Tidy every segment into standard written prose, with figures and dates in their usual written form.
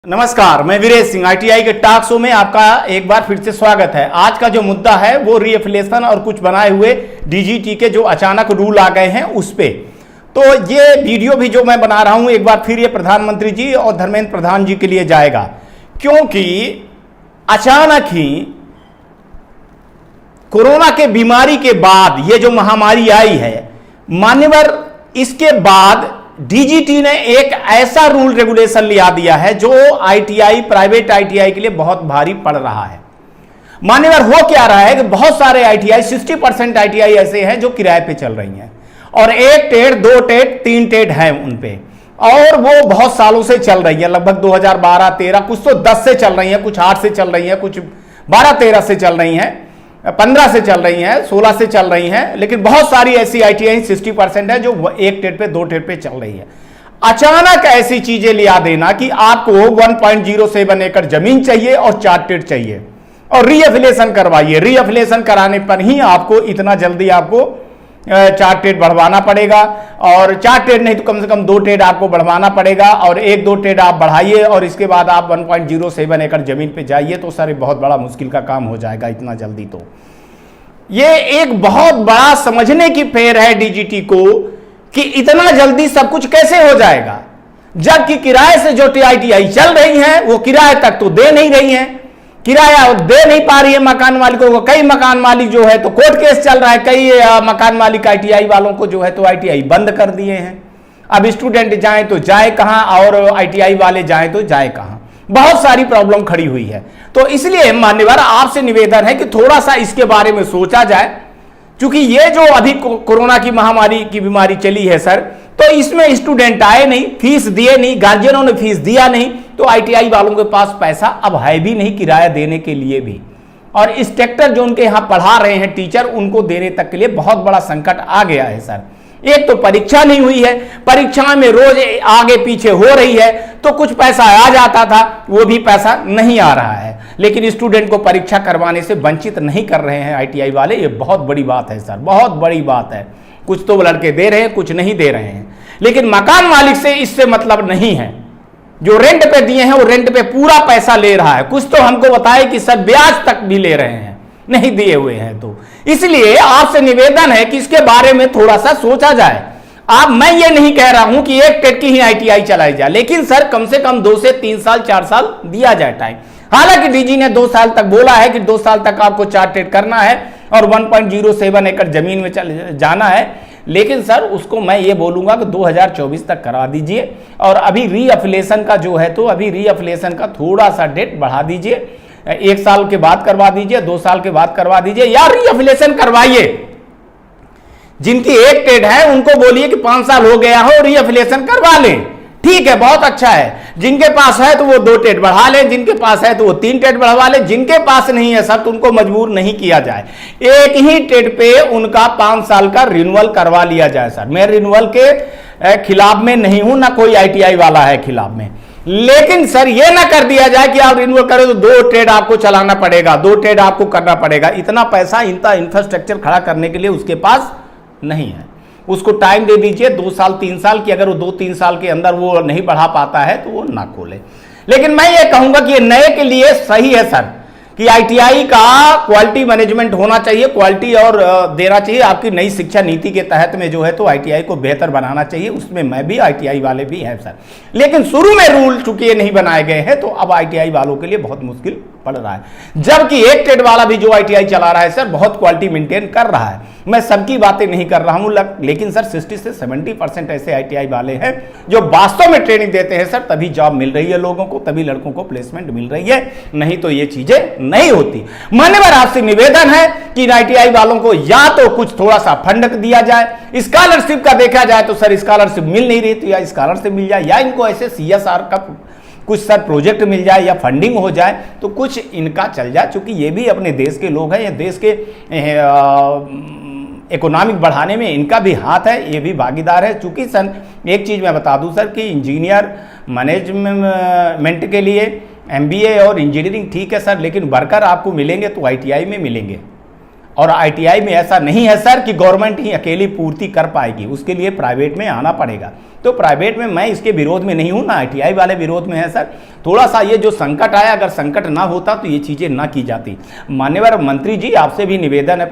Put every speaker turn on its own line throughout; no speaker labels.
नमस्कार, मैं वीरेश सिंह। आईटीआई के टॉक शो में आपका एक बार फिर से स्वागत है। आज का जो मुद्दा है वो रीएफिलिएशन और कुछ बनाए हुए डीजीटी के जो अचानक रूल आ गए हैं उस पे। तो ये वीडियो भी जो मैं बना रहा हूं एक बार फिर ये प्रधानमंत्री जी और धर्मेंद्र प्रधान जी के लिए जाएगा, क्योंकि अचानक ही कोरोना के बीमारी के बाद ये जो महामारी आई है मान्यवर, इसके बाद डीजीटी ने एक ऐसा रूल रेगुलेशन लिया दिया है जो आईटीआई, प्राइवेट आईटीआई के लिए बहुत भारी पड़ रहा है। मान्यवर, हो क्या रहा है कि बहुत सारे आईटीआई, 60% आईटीआई ऐसे हैं जो किराए पे चल रही हैं और 1 टेट 2 टेट 3 टेट है उन पे, और वो बहुत सालों से चल रही है, लगभग 2012-13, कुछ तो 10 से चल रही है, कुछ 8 से चल रही है, कुछ 12-13 से चल रही हैं, 15 से चल रही हैं, 16 से चल रही हैं, लेकिन बहुत सारी ऐसी आईटीआई 60% है जो 1 टेट पे 2 टेट पे चल रही है। अचानक ऐसी चीजें लिया देना कि आपको 1.07 एकड़ जमीन चाहिए और 4 टेट चाहिए और रीएफिलिएशन करवाइए। रीएफिलिएशन कराने पर ही आपको इतना जल्दी आपको 4 टेट बढ़वाना पड़ेगा, और 4 टेट नहीं तो कम से कम 2 टेट आपको बढ़वाना पड़ेगा, और 1-2 टेट आप बढ़ाइए और इसके बाद आप 1.07 एकड़ जमीन पे जाइए। तो सर बहुत बड़ा मुश्किल का काम हो जाएगा इतना जल्दी। तो ये एक बहुत बड़ा समझने की फेर है डीजीटी को कि इतना जल्दी सब कुछ कैसे हो जाएगा, जबकि किराए से जो आईटीआई चल रही है वो किराए तक तो दे नहीं रही है, किराया दे नहीं पा रही है मकान मालिकों को। कई मकान मालिक जो है तो कोर्ट केस चल रहा है, कई मकान मालिक आईटीआई वालों को जो है तो आईटीआई बंद कर दिए हैं। अब स्टूडेंट जाए तो जाए कहां और आईटीआई वाले जाए तो जाए कहां, बहुत सारी प्रॉब्लम खड़ी हुई है। तो इसलिए मान्यवर आपसे निवेदन है कि थोड़ा सा इसके बारे में सोचा जाए, क्योंकि ये जो अभी कोरोना की महामारी की बीमारी चली है सर, तो इसमें स्टूडेंट आए नहीं, फीस दिए नहीं, गार्जियनों ने फीस दिया नहीं, तो आईटीआई वालों के पास पैसा अब है भी नहीं किराया देने के लिए भी, और इंस्ट्रक्टर जो उनके यहां पढ़ा रहे हैं टीचर, उनको देने तक के लिए बहुत बड़ा संकट आ गया है सर। एक तो परीक्षा नहीं हुई है, परीक्षा में रोज आगे पीछे हो रही है, तो कुछ पैसा आ जाता था वो भी पैसा नहीं आ रहा है, लेकिन स्टूडेंट को परीक्षा करवाने से वंचित नहीं कर रहे हैं आईटीआई वाले। ये बहुत बड़ी बात है सर, बहुत बड़ी बात है। कुछ तो लड़के दे रहे हैं, कुछ नहीं दे रहे हैं, लेकिन मकान मालिक से इससे मतलब नहीं है। जो रेंट पे दिए हैं वो रेंट पे पूरा पैसा ले रहा है, कुछ तो हमको बताए कि सर ब्याज तक भी ले रहे हैं, नहीं दिए हुए हैं। तो इसलिए आपसे निवेदन है कि इसके बारे में थोड़ा सा सोचा जाए। मैं ये नहीं कह रहा हूं कि 1 टेट की ही आईटीआई चलाई जाए, लेकिन सर कम से कम 2 से 3 साल 4 साल दिया जाए टाइम। हालांकि डीजी ने 2 साल तक बोला है कि 2 साल तक आपको 4 टेट करना है और 1.07 एकड़ जमीन में जाना है, लेकिन सर उसको मैं ये बोलूंगा कि 2024 तक करा दीजिए। और अभी रीएफिलिएशन का जो है तो अभी रीएफिलिएशन का थोड़ा सा डेट बढ़ा दीजिए, 1 साल के बाद करवा दीजिए, 2 साल के बाद करवा दीजिए, या रीएफिलिएशन करवाइए। जिनकी 1 टेट है उनको बोलिए कि 5 साल हो गया हो, रीएफिलिएशन करवा लें, ठीक है, बहुत अच्छा है। जिनके पास है तो वो 2 टेट बढ़ा लें, जिनके पास है तो वो 3 टेट बढ़वा लें, जिनके पास नहीं है सर तो उनको मजबूर नहीं किया जाए, एक ही टेट पे उनका 5 साल का रिन्यूअल करवा लिया जाए। सर मैं रिन्यूअल के खिलाफ में नहीं हूं, ना कोई आईटीआई वाला है खिलाफ में, लेकिन सर ये ना कर दिया जाए कि आप रिन्यूअल करें तो 2 टेट आपको चलाना पड़ेगा, 2 टेट आपको करना पड़ेगा। इतना पैसा इनका इंफ्रास्ट्रक्चर खड़ा करने के लिए उसके पास नहीं है। उसको टाइम दे दीजिए 2 साल 3 साल की, अगर वो 2-3 साल के अंदर वो नहीं बढ़ा पाता है तो वो ना खोले। लेकिन मैं ये कहूंगा कि ये नए के लिए सही है सर कि आईटीआई का क्वालिटी मैनेजमेंट होना चाहिए, क्वालिटी और देना चाहिए। आपकी नई शिक्षा नीति के तहत में जो है तो आईटीआई को बेहतर बनाना चाहिए, उसमें मैं भी, आईटीआई वाले भी हैं सर। लेकिन शुरू में रूल चूंकि ये नहीं बनाए गए हैं तो अब आईटीआई वालों के लिए बहुत मुश्किल पड़ रहा है, जबकि 1 टेट वाला भी जो आईटीआई चला रहा है सर बहुत क्वालिटी मेंटेन कर रहा है। मैं सबकी बातें नहीं कर रहा हूं, लेकिन सर 60 से 70% ऐसे आईटीआई वाले हैं जो वास्तव में ट्रेनिंग देते हैं सर, तभी जॉब मिल रही है लोगों को, तभी लड़कों को प्लेसमेंट मिल रही है, नहीं तो ये चीजें नहीं होती। मान्यवर आपसे निवेदन है कि आईटीआई वालों को या तो कुछ थोड़ा सा फंड दिया जाए, स्कॉलरशिप का देखा जाए तो सर स्कॉलरशिप मिल नहीं रही, तो या स्कॉलरशिप मिल जाए, या इनको ऐसे सीएसआर का कुछ सर प्रोजेक्ट मिल जाए या फंडिंग हो जाए तो कुछ इनका चल जाए, क्योंकि ये भी अपने देश के लोग हैं, ये देश के इकोनॉमिक बढ़ाने में इनका भी हाथ है, ये भी भागीदार है। चूंकि सर एक चीज़ मैं बता दूं सर कि इंजीनियर मैनेजमेंट के लिए एमबीए और इंजीनियरिंग ठीक है सर, लेकिन वर्कर आपको मिलेंगे तो आईटीआई में मिलेंगे। और आईटीआई में ऐसा नहीं है सर कि गवर्नमेंट ही अकेली पूर्ति कर पाएगी, उसके लिए प्राइवेट में आना पड़ेगा। तो प्राइवेट में मैं इसके विरोध में नहीं हूं, ना आईटीआई वाले विरोध में है सर। थोड़ा सा ये जो संकट आया, अगर संकट ना होता तो ये चीज़ें ना की जाती। मान्यवर मंत्री जी, आपसे भी निवेदन है,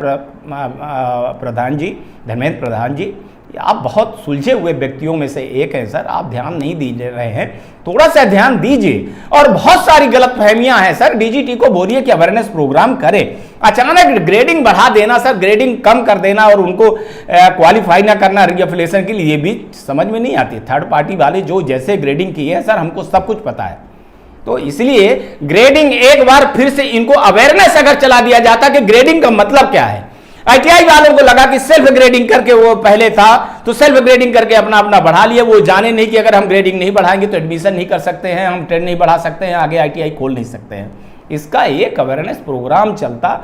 प्रधान जी, धर्मेंद्र प्रधान जी, आप बहुत सुलझे हुए व्यक्तियों में से एक हैं सर, आप ध्यान नहीं दे रहे हैं, थोड़ा सा ध्यान दीजिए। और बहुत सारी गलतफहमियां हैं सर, डीजीटी को बोलिए कि अवेयरनेस प्रोग्राम करें। अचानक ग्रेडिंग बढ़ा देना सर, ग्रेडिंग कम कर देना और उनको क्वालिफाई ना करना रीअफिलिएशन के लिए भी समझ में नहीं आती। थर्ड पार्टी वाले जो जैसे ग्रेडिंग की है सर, हमको सब कुछ पता है। तो इसलिए ग्रेडिंग एक बार फिर से इनको अवेयरनेस अगर चला दिया जाता कि ग्रेडिंग का मतलब क्या है। आईटीआई वालों को लगा कि सेल्फ ग्रेडिंग करके, वो पहले था तो सेल्फ ग्रेडिंग करके अपना अपना बढ़ा लिए, वो जाने नहीं कि अगर हम ग्रेडिंग नहीं बढ़ाएंगे तो एडमिशन नहीं कर सकते हैं, हम ट्रेन नहीं बढ़ा सकते हैं, आगे आईटीआई खोल नहीं सकते हैं। इसका एक अवेयरनेस प्रोग्राम चलता,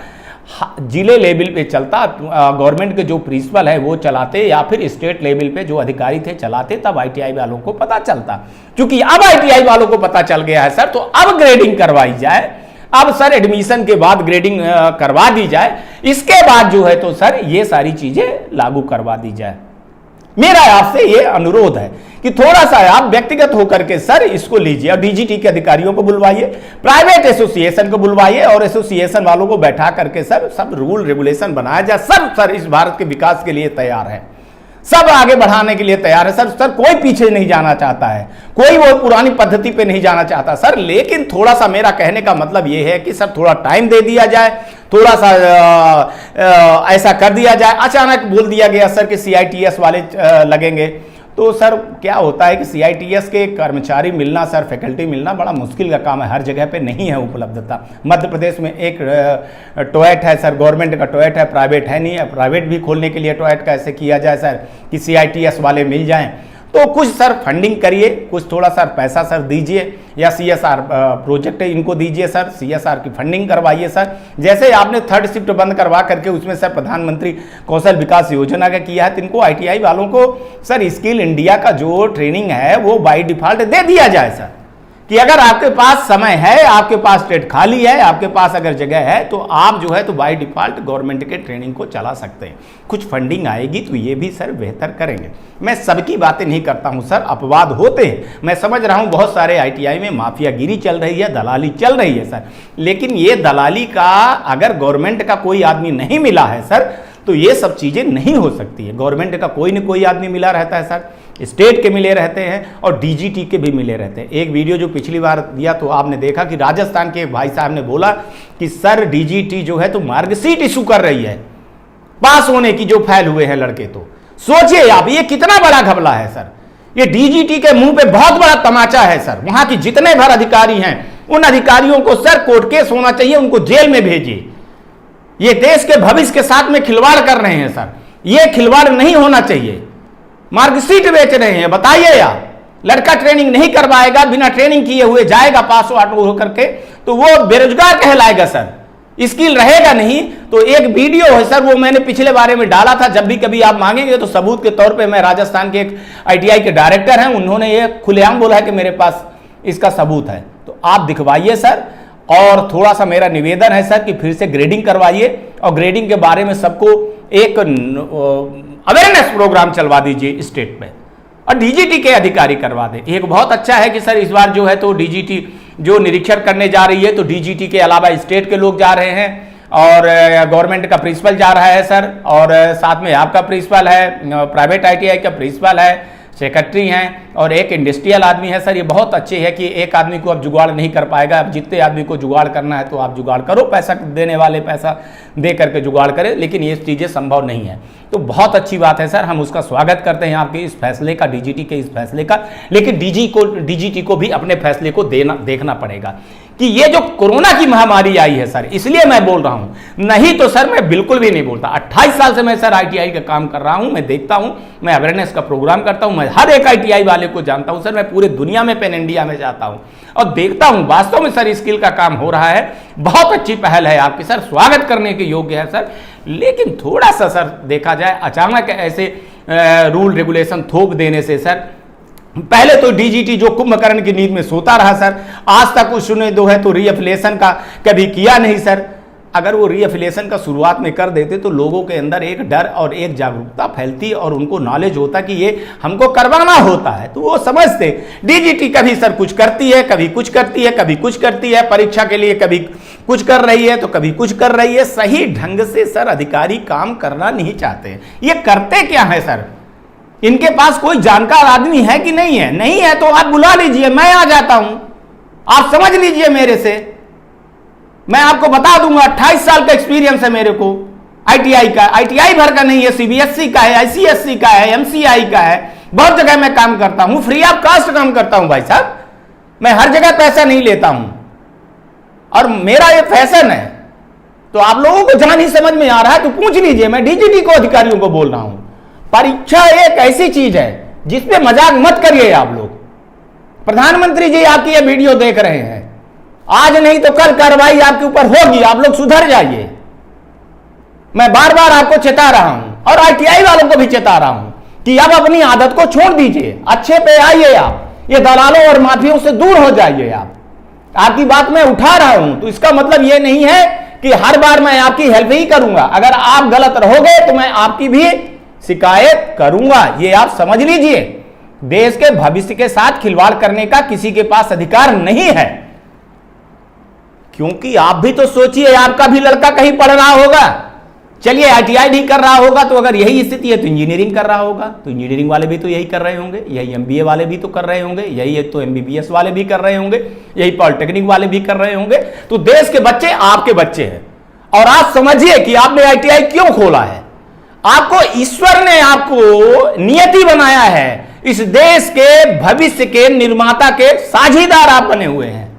जिले लेवल पे चलता, गवर्नमेंट के जो प्रिंसिपल है वो चलाते, या फिर स्टेट लेवल पे जो अधिकारी थे चलाते, तब आईटीआई वालों को पता चलता। क्योंकि अब आईटीआई वालों को पता चल गया है सर, तो अब ग्रेडिंग करवाई जाए, अब सर एडमिशन के बाद ग्रेडिंग करवा दी जाए, इसके बाद जो है तो सर ये सारी चीजें लागू करवा दी जाए। मेरा आपसे ये अनुरोध है कि थोड़ा सा आप व्यक्तिगत होकर के सर इसको लीजिए, और डीजीटी के अधिकारियों को बुलवाइए, प्राइवेट एसोसिएशन को बुलवाइए, और एसोसिएशन वालों को बैठा करके सर सब रूल रेगुलेशन बनाया जाए। सब सर इस भारत के विकास के लिए तैयार है, सब आगे बढ़ाने के लिए तैयार है सर। सर कोई पीछे नहीं जाना चाहता है, कोई वो पुरानी पद्धति पे नहीं जाना चाहता सर। लेकिन थोड़ा सा मेरा कहने का मतलब ये है कि सर थोड़ा टाइम दे दिया जाए, थोड़ा सा ऐसा कर दिया जाए। अचानक बोल दिया गया सर कि सीआईटीएस वाले लगेंगे, तो सर क्या होता है कि सीआईटीएस के कर्मचारी मिलना सर, फैकल्टी मिलना बड़ा मुश्किल का काम है, हर जगह पे नहीं है उपलब्धता। मध्य प्रदेश में एक टोएट है सर, गवर्नमेंट का टोएट है, प्राइवेट है नहीं है। प्राइवेट भी खोलने के लिए टोएट कैसे किया जाए सर कि सीआईटीएस वाले मिल जाएं। तो कुछ सर फंडिंग करिए, कुछ थोड़ा सा पैसा सर दीजिए, या सीएसआर प्रोजेक्ट इनको दीजिए सर, सीएसआर की फंडिंग करवाइए सर। जैसे आपने थर्ड शिफ्ट बंद करवा करके उसमें सर प्रधानमंत्री कौशल विकास योजना का किया है, तो इनको आईटीआई वालों को सर स्किल इंडिया का जो ट्रेनिंग है वो बाय डिफॉल्ट दे दिया जाए सर, कि अगर आपके पास समय है, आपके पास स्टेट खाली है, आपके पास अगर जगह है, तो आप जो है तो बाय डिफॉल्ट गवर्नमेंट के ट्रेनिंग को चला सकते हैं। कुछ फंडिंग आएगी तो ये भी सर बेहतर करेंगे। मैं सबकी बातें नहीं करता हूं सर, अपवाद होते हैं, मैं समझ रहा हूं बहुत सारे आईटीआई में माफियागिरी चल रही है, दलाली चल रही है सर। लेकिन ये दलाली का अगर गवर्नमेंट का कोई आदमी नहीं मिला है सर, तो ये सब चीजें नहीं हो सकती है। गवर्नमेंट का कोई न कोई आदमी मिला रहता है सर, स्टेट के मिले रहते हैं और डीजीटी के भी मिले रहते हैं। एक वीडियो जो पिछली बार दिया तो आपने देखा कि राजस्थान के भाई साहब ने बोला कि सर डीजीटी जो है तो मार्कशीट इशू कर रही है, पास होने की जो फेल हुए हैं लड़के। तो सोचिए आप, ये कितना बड़ा घपला है सर। ये डीजीटी के मुंह पे बहुत बड़ा तमाचा है सर। वहां की जितने भर अधिकारी हैं, उन अधिकारियों को सर कोर्ट केस होना चाहिए, उनको जेल में भेजिए। ये देश के भविष्य के साथ में खिलवाड़ कर रहे हैं सर, ये खिलवाड़ नहीं होना चाहिए। मार्कशीट बेच रहे हैं, बताइए आप, लड़का ट्रेनिंग नहीं करवाएगा, बिना ट्रेनिंग किए हुए जाएगा पास आउट होकर के, तो वो बेरोजगार कहलाएगा सर, स्किल रहेगा नहीं। तो एक वीडियो है सर, वो मैंने पिछले बारे में डाला था, जब भी कभी आप मांगेंगे तो सबूत के तौर पे मैं राजस्थान के एक आईटीआई के डायरेक्टर हैं, उन्होंने ये खुलेआम बोला है कि मेरे पास इसका सबूत है, तो आप दिखवाइए सर। और थोड़ा सा मेरा निवेदन है सर कि फिर से ग्रेडिंग करवाइए, और ग्रेडिंग के बारे में सबको एक अवेयरनेस प्रोग्राम चलवा दीजिए स्टेट में, और डीजीटी के अधिकारी करवा दें। एक बहुत अच्छा है कि सर इस बार जो है तो डीजीटी जो निरीक्षण करने जा रही है, तो डीजीटी के अलावा स्टेट के लोग जा रहे हैं, और गवर्नमेंट का प्रिंसिपल जा रहा है सर, और साथ में आपका प्रिंसिपल है, प्राइवेट आईटीआई का प्रिंसिपल है, सेक्रेटरी हैं, और एक इंडस्ट्रियल आदमी है सर। ये बहुत अच्छे है कि एक आदमी को अब जुगाड़ नहीं कर पाएगा, अब जितने आदमी को जुगाड़ करना है तो आप जुगाड़ करो, पैसा देने वाले पैसा दे करके जुगाड़ करें, लेकिन ये चीज़ें संभव नहीं है। तो बहुत अच्छी बात है सर, हम उसका स्वागत करते हैं आपके इस फैसले का, डीजीटी के इस फैसले का। लेकिन डीजीटी को भी अपने फैसले को देखना पड़ेगा कि ये जो कोरोना की महामारी आई है सर, इसलिए मैं बोल रहा हूं, नहीं तो सर मैं बिल्कुल भी नहीं बोलता। 28 साल से मैं सर आईटीआई का काम कर रहा हूं, मैं देखता हूं, मैं अवेयरनेस का प्रोग्राम करता हूं, मैं हर एक आईटीआई वाले को जानता हूं सर, मैं पूरे दुनिया में पैन इंडिया में जाता हूं और देखता हूं वास्तव में सर स्किल का काम हो रहा है। बहुत अच्छी पहल है आपकी सर, स्वागत करने के योग्य है सर। लेकिन थोड़ा सा सर देखा जाए, अचानक ऐसे रूल रेगुलेशन थोप देने से सर, पहले तो डीजीटी जो कुंभकर्ण की नींद में सोता रहा सर, आज तक उसने जो है तो रीअफिलिएशन का कभी किया नहीं सर। अगर वो रीएफिलिएशन का शुरुआत में कर देते तो लोगों के अंदर एक डर और एक जागरूकता फैलती और उनको नॉलेज होता कि ये हमको करवाना होता है, तो वो समझते। डीजीटी कभी सर कुछ करती है, कभी कुछ करती है, कभी कुछ करती है, परीक्षा के लिए कभी कुछ कर रही है तो कभी कुछ कर रही है। सही ढंग से सर अधिकारी काम करना नहीं चाहते। ये करते क्या है सर? इनके पास कोई जानकार आदमी है कि नहीं है? नहीं है तो आप बुला लीजिए, मैं आ जाता हूं, आप समझ लीजिए मेरे से, मैं आपको बता दूंगा। 28 साल का एक्सपीरियंस है मेरे को आईटीआई का। आईटीआई भर का नहीं है, सीबीएसई का है, आईसीएसई का है, एमसीआई का है, बहुत जगह मैं काम करता हूं, फ्री ऑफ कॉस्ट काम करता हूं भाई साहब। मैं हर जगह पैसा नहीं लेता हूं और मेरा ये फैशन है। तो आप लोगों को जहां नहीं समझ में आ रहा है तो पूछ लीजिए, मैं डीजीटी को अधिकारियों को बोल रहा हूं। परीक्षा एक ऐसी चीज है जिसपे मजाक मत करिए आप लोग। प्रधानमंत्री जी आपकी ये वीडियो देख रहे हैं, आज नहीं तो कल कार्रवाई आपके ऊपर होगी, आप लोग सुधर जाइए। मैं बार बार आपको चेता रहा हूं और आईटीआई वालों को भी चेता रहा हूं कि अब अपनी आदत को छोड़ दीजिए, अच्छे पे आइए आप, ये दलालों और माफियों से दूर हो जाइए आप। आपकी बात मैं उठा रहा हूं तो इसका मतलब ये नहीं है कि हर बार मैं आपकी हेल्प ही करूंगा। अगर आप गलत रहोगे तो मैं आपकी भी शिकायत करूंगा, ये आप समझ लीजिए। देश के भविष्य के साथ खिलवाड़ करने का किसी के पास अधिकार नहीं है। क्योंकि आप भी तो सोचिए, आपका भी लड़का कहीं पढ़ रहा होगा, चलिए आईटीआई भी कर रहा होगा, तो अगर यही स्थिति है तो इंजीनियरिंग कर रहा होगा, तो इंजीनियरिंग वाले भी तो यही कर रहे होंगे, यही एमबीए वाले भी तो कर रहे होंगे, यही तो एमबीबीएस वाले भी कर रहे होंगे, यही पॉलिटेक्निक वाले भी कर रहे होंगे। तो देश के बच्चे आपके बच्चे हैं। और आप समझिए कि आपने आईटीआई क्यों खोला है। आपको ईश्वर ने आपको नियति बनाया है, इस देश के भविष्य के निर्माता के साझीदार आप बने हुए हैं।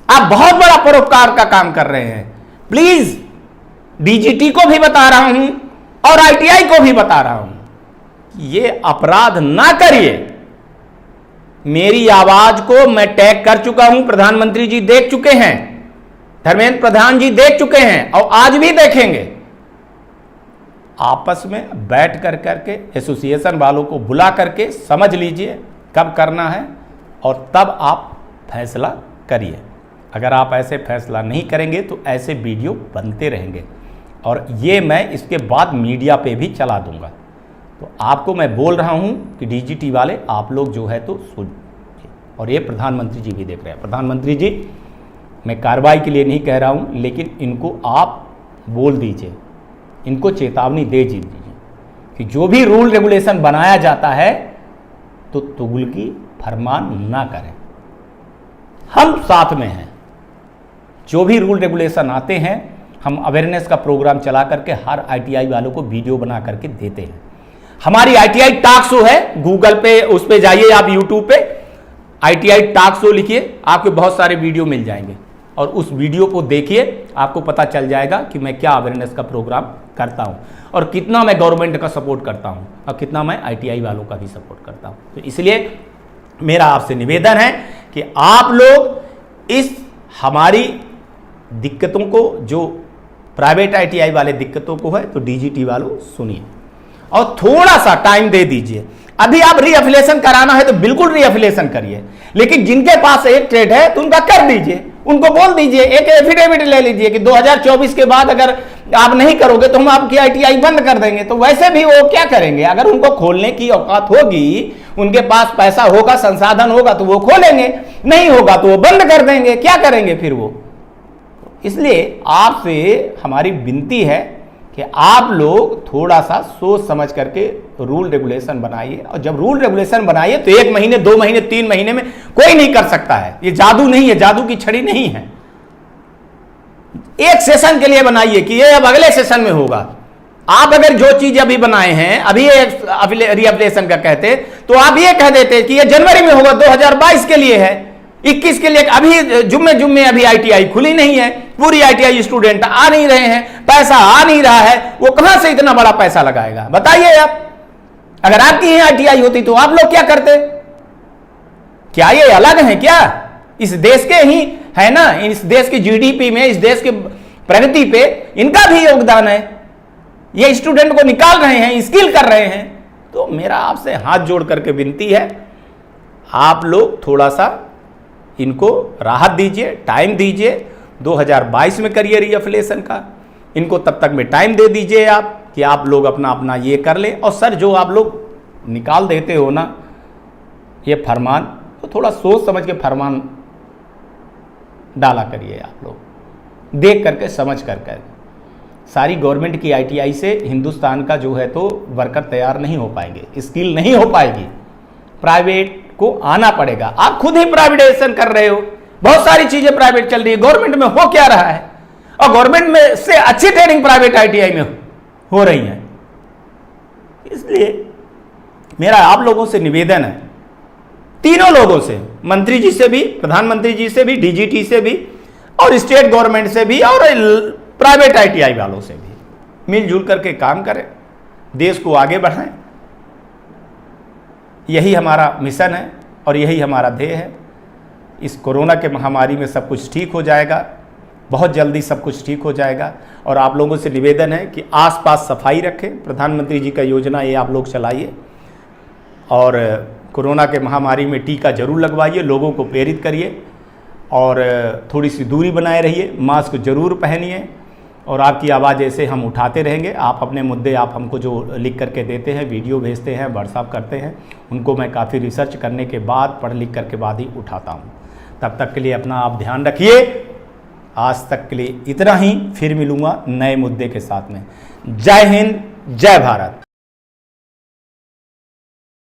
आप बहुत बड़ा परोपकार का काम कर रहे हैं। प्लीज डीजीटी को भी बता रहा हूं और आईटीआई को भी बता रहा हूं, ये अपराध ना करिए। मेरी आवाज को मैं टैग कर चुका हूं, प्रधानमंत्री जी देख चुके हैं, धर्मेंद्र प्रधान जी देख चुके हैं और आज भी देखेंगे। आपस में बैठ कर करके एसोसिएशन वालों को बुला करके समझ लीजिए कब करना है और तब आप फैसला करिए। अगर आप ऐसे फैसला नहीं करेंगे तो ऐसे वीडियो बनते रहेंगे और ये मैं इसके बाद मीडिया पे भी चला दूंगा। तो आपको मैं बोल रहा हूं कि डीजीटी वाले आप लोग जो है तो सुनिए, और ये प्रधानमंत्री जी भी देख रहे हैं। प्रधानमंत्री जी, मैं कार्रवाई के लिए नहीं कह रहा हूं, लेकिन इनको आप बोल दीजिए, इनको चेतावनी दे दीजिए कि जो भी रूल रेगुलेशन बनाया जाता है तो तुगलकी फरमान ना करें। हम साथ में हैं। जो भी रूल रेगुलेशन आते हैं हम अवेयरनेस का प्रोग्राम चला करके हर आईटीआई वालों को वीडियो बना करके देते हैं। हमारी आईटीआई टॉक शो है, गूगल पे उस पे जाइए, आप यूट्यूब पे आईटीआई टॉक शो लिखिए, आपके बहुत सारे वीडियो मिल जाएंगे और उस वीडियो को देखिए, आपको पता चल जाएगा कि मैं क्या अवेयरनेस का प्रोग्राम करता हूं और कितना मैं गवर्नमेंट का सपोर्ट करता हूं और कितना मैं आईटीआई वालों का भी सपोर्ट करता हूं। तो इसलिए मेरा आपसे निवेदन है कि आप लोग इस हमारी दिक्कतों को, जो प्राइवेट आईटीआई वाले दिक्कतों को है, तो डीजीटी वालों सुनिए और थोड़ा सा टाइम दे दीजिए। अभी आप रीअफिलिएशन कराना है तो बिल्कुल रीअफिलिएशन करिए, लेकिन जिनके पास एक ट्रेड है तो उनका कर दीजिए, उनको बोल दीजिए, एक एफिडेविट ले लीजिए कि 2024 के बाद अगर आप नहीं करोगे तो हम आपकी आईटीआई बंद कर देंगे। तो वैसे भी वो क्या करेंगे, अगर उनको खोलने की औकात होगी, उनके पास पैसा होगा, संसाधन होगा तो वो खोलेंगे, नहीं होगा तो वो बंद कर देंगे। क्या करेंगे फिर वो। इसलिए आपसे हमारी विनती है कि आप लोग थोड़ा सा सोच समझ करके रूल रेगुलेशन बनाइए, और जब रूल रेगुलेशन बनाइए तो 1 महीने 2 महीने 3 महीने में कोई नहीं कर सकता है। ये जादू नहीं है, जादू की छड़ी नहीं है। एक सेशन के लिए बनाइए कि ये अब अगले सेशन में होगा। आप अगर जो चीज अभी बनाए हैं, अभी रीअप्लिकेशन का कहते तो आप ये कह देते कि ये जनवरी में होगा, 2022 के लिए है, 21 के लिए। अभी जुम्मे अभी आईटीआई खुली नहीं है, पूरी आईटीआई स्टूडेंट आ नहीं रहे हैं, पैसा आ नहीं रहा है, वो कहां से इतना बड़ा पैसा लगाएगा बताइए आप। अगर आपकी ही आईटीआई होती तो आप लोग क्या करते। क्या ये अलग है क्या? इस देश के ही है ना, इस देश की जीडीपी में, इस देश की प्रगति पे इनका भी योगदान है। ये स्टूडेंट को निकाल रहे हैं, स्किल कर रहे हैं। तो मेरा आपसे हाथ जोड़ करके विनती है, आप लोग थोड़ा सा इनको राहत दीजिए, टाइम दीजिए। 2022 में करिए रीअफिलिएशन का। इनको तब तक में टाइम दे दीजिए आप कि आप लोग अपना अपना ये कर ले। और सर जो आप लोग निकाल देते हो ना ये फरमान, तो थोड़ा सोच समझ के फरमान डाला करिए आप लोग, देख करके समझ कर। सारी गवर्नमेंट की आईटीआई से हिंदुस्तान का जो है तो वर्कर तैयार नहीं हो पाएंगे, स्किल नहीं हो पाएगी, प्राइवेट को आना पड़ेगा। आप खुद ही प्राइवेटाइजेशन कर रहे हो, बहुत सारी चीजें प्राइवेट चल रही है, गवर्नमेंट में हो क्या रहा है, और गवर्नमेंट में से अच्छी ट्रेनिंग प्राइवेट आईटीआई में हो रही है। इसलिए मेरा आप लोगों से निवेदन है, तीनों लोगों से, मंत्री जी से भी, प्रधानमंत्री जी से भी, डीजीटी से भी, और स्टेट गवर्नमेंट से भी, और प्राइवेट आईटीआई वालों से भी मिलजुल करके काम करें, देश को आगे बढ़ाएं। यही हमारा मिशन है और यही हमारा ध्येय है। इस कोरोना के महामारी में सब कुछ ठीक हो जाएगा, बहुत जल्दी सब कुछ ठीक हो जाएगा। और आप लोगों से निवेदन है कि आसपास सफाई रखें, प्रधानमंत्री जी का योजना ये आप लोग चलाइए, और कोरोना के महामारी में टीका जरूर लगवाइए, लोगों को प्रेरित करिए, और थोड़ी सी दूरी बनाए रहिए, मास्क जरूर पहनिए, और आपकी आवाज़ ऐसे हम उठाते रहेंगे। आप अपने मुद्दे आप हमको जो लिख करके देते हैं, वीडियो भेजते हैं, व्हाट्सअप करते हैं, उनको मैं काफ़ी रिसर्च करने के बाद, पढ़ लिख करके बाद ही उठाता हूँ। तब तक के लिए अपना आप ध्यान रखिए। आज तक के लिए इतना ही, फिर मिलूँगा नए मुद्दे के साथ में। जय हिंद, जय भारत।